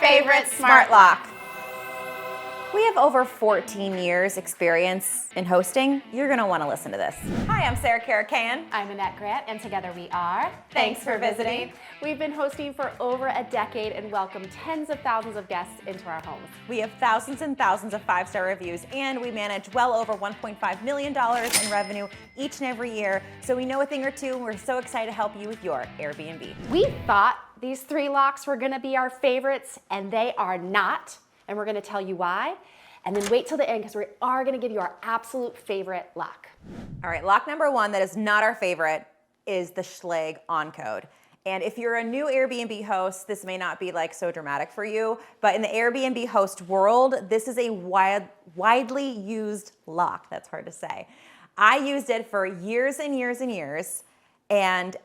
favorite smart lock. We have over 14 years experience in hosting. You're gonna wanna listen to this. Hi, I'm Sarah Karakayan. I'm Annette Grant, and together we are Thanks for visiting. We've been hosting for over a decade and welcome tens of thousands of guests into our homes. We have thousands and thousands of 5-star reviews, and we manage well over $1.5 million in revenue each and every year. So we know a thing or two, and we're so excited to help you with your Airbnb. We thought these 3 locks were gonna be our favorites, and they are not. And we're gonna tell you why. And then wait till the end because we are gonna give you our absolute favorite lock. All right, lock number 1 that is not our favorite is the Schlage OnCode. And if you're a new Airbnb host, this may not be like so dramatic for you, but in the Airbnb host world, this is a widely used lock. That's hard to say. I used it for years and years and years, and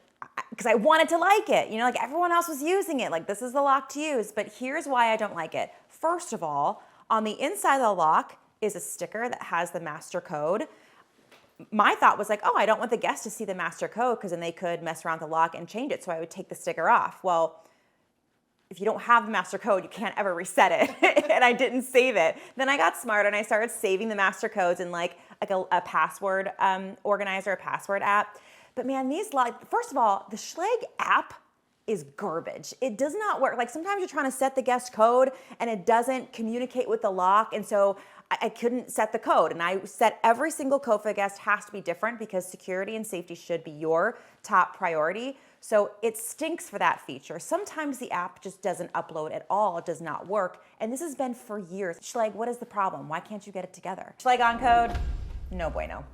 because I wanted to like it. You know, like everyone else was using it. Like, this is the lock to use, but here's why I don't like it. First of all, on the inside of the lock is a sticker that has the master code. My thought was like, oh, I don't want the guests to see the master code because then they could mess around with the lock and change it, so I would take the sticker off. Well, if you don't have the master code, you can't ever reset it, and I didn't save it. Then I got smarter and I started saving the master codes in like a password organizer, a password app. But man, first of all, the Schlage app is garbage. It does not work. Like sometimes you're trying to set the guest code and it doesn't communicate with the lock. And so I couldn't set the code. And I set every single code for the guest has to be different because security and safety should be your top priority. So it stinks for that feature. Sometimes the app just doesn't upload at all. It does not work. And this has been for years. Schlage, what is the problem? Why can't you get it together? Schlage OnCode, no bueno.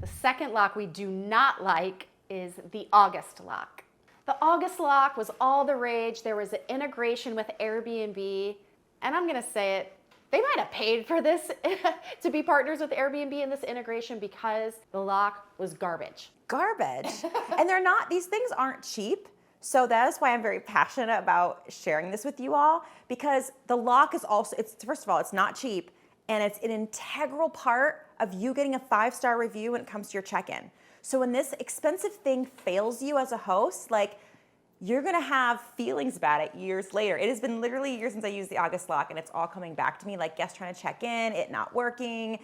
The second lock we do not like is the August lock. The August lock was all the rage. There was an integration with Airbnb, and I'm gonna say it, they might have paid for this to be partners with Airbnb in this integration because the lock was garbage. Garbage. And these things aren't cheap. So that is why I'm very passionate about sharing this with you all, because the lock is also, first of all, it's not cheap, and it's an integral part of you getting a 5-star review when it comes to your check-in. So when this expensive thing fails you as a host, like, you're gonna have feelings about it years later. It has been literally years since I used the August lock, and it's all coming back to me, like guests trying to check in, it not working.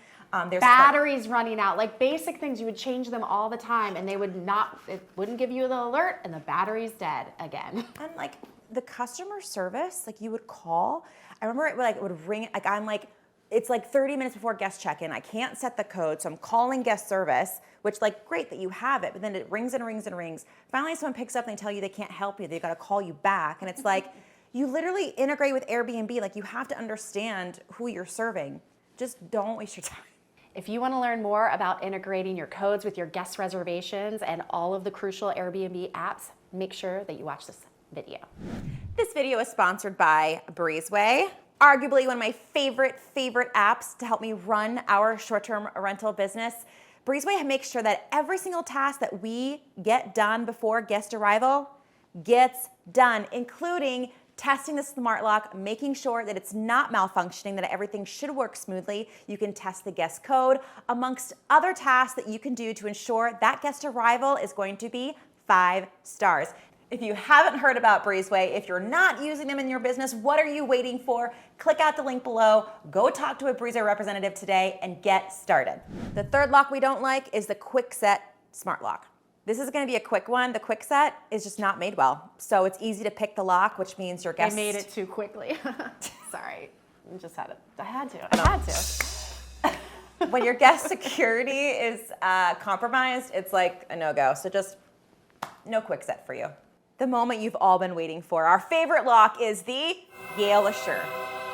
There's batteries running out, like basic things, you would change them all the time, and it wouldn't give you the alert, and the battery's dead again. And like the customer service, like you would call, I remember it would ring, like I'm like, it's like 30 minutes before guest check-in. I can't set the code, so I'm calling guest service, which like, great that you have it, but then it rings and rings and rings. Finally, someone picks up and they tell you they can't help you. They've got to call you back. And it's like, you literally integrate with Airbnb. Like, you have to understand who you're serving. Just don't waste your time. If you want to learn more about integrating your codes with your guest reservations and all of the crucial Airbnb apps, make sure that you watch this video. This video is sponsored by Breezeway. Arguably one of my favorite apps to help me run our short-term rental business. Breezeway makes sure that every single task that we get done before guest arrival gets done, including testing the smart lock, making sure that it's not malfunctioning, that everything should work smoothly. You can test the guest code, amongst other tasks that you can do to ensure that guest arrival is going to be 5 stars. If you haven't heard about Breezeway, if you're not using them in your business, what are you waiting for? Click out the link below, go talk to a Breezeway representative today, and get started. The third lock we don't like is the quick set smart lock. This is gonna be a quick one. The quick set is just not made well. So it's easy to pick the lock, which means your guests— I made it too quickly. Sorry, I had to. When your guest security is compromised, it's like a no-go. So just no quick set for you. The moment you've all been waiting for. Our favorite lock is the Yale Assure.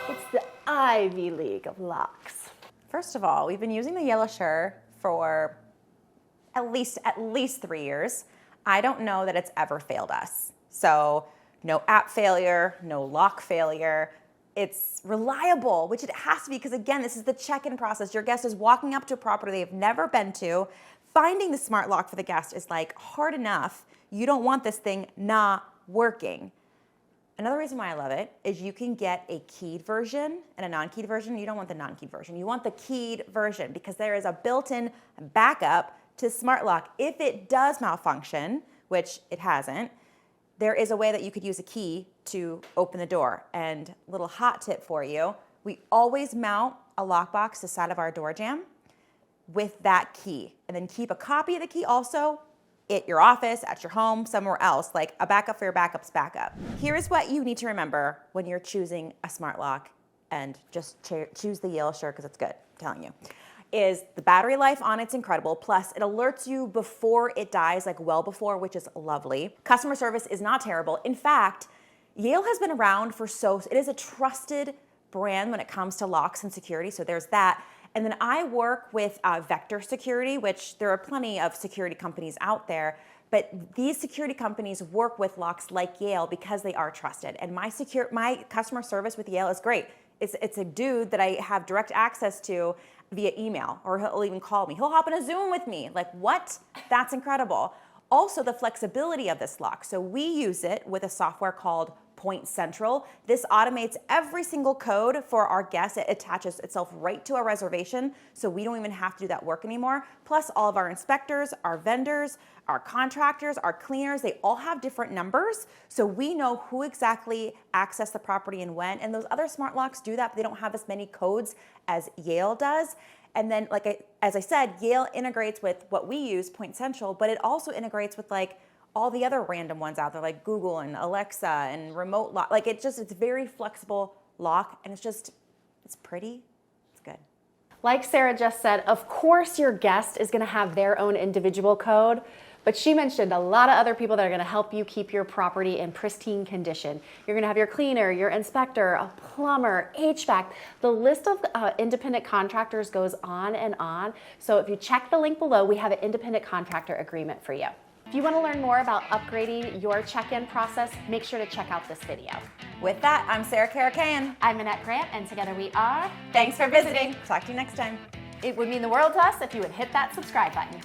It's the Ivy League of locks. First of all, we've been using the Yale Assure for at least 3 years. I don't know that it's ever failed us. So no app failure, no lock failure. It's reliable, which it has to be, because again, this is the check-in process. Your guest is walking up to a property they've never been to. Finding the smart lock for the guest is like hard enough. You don't want this thing not working. Another reason why I love it is you can get a keyed version and a non-keyed version. You don't want the non-keyed version. You want the keyed version because there is a built-in backup to smart lock. If it does malfunction, which it hasn't, there is a way that you could use a key to open the door. And little hot tip for you, we always mount a lockbox to the side of our door jamb with that key. And then keep a copy of the key also at your office, at your home, somewhere else, like a backup for your backup's backup. Here's what you need to remember when you're choosing a smart lock, and just choose the Yale Assure because it's good, I'm telling you, is the battery life on it's incredible. Plus, it alerts you before it dies, like well before, which is lovely. Customer service is not terrible. In fact, Yale has been around for it is a trusted brand when it comes to locks and security, so there's that. And then I work with Vector Security, which there are plenty of security companies out there, but these security companies work with locks like Yale because they are trusted. And my customer service with Yale is great. It's a dude that I have direct access to via email, or he'll even call me. He'll hop in a Zoom with me. Like, what? That's incredible. Also, the flexibility of this lock. So we use it with a software called Point Central. This automates every single code for our guests. It attaches itself right to our reservation, so we don't even have to do that work anymore. Plus, all of our inspectors, our vendors, our contractors, our cleaners, they all have different numbers, so we know who exactly accessed the property and when. And those other smart locks do that, but they don't have as many codes as Yale does. And then, as I said, Yale integrates with what we use, Point Central, but it also integrates with all the other random ones out there, like Google and Alexa and remote lock. It's a very flexible lock, and it's pretty, it's good. Like Sarah just said, of course your guest is gonna have their own individual code, but she mentioned a lot of other people that are gonna help you keep your property in pristine condition. You're gonna have your cleaner, your inspector, a plumber, HVAC. The list of independent contractors goes on and on. So if you check the link below, we have an independent contractor agreement for you. If you want to learn more about upgrading your check-in process, make sure to check out this video. With that, I'm Sarah Karakayan. I'm Annette Grant, and together we are... Thanks for visiting. Talk to you next time. It would mean the world to us if you would hit that subscribe button.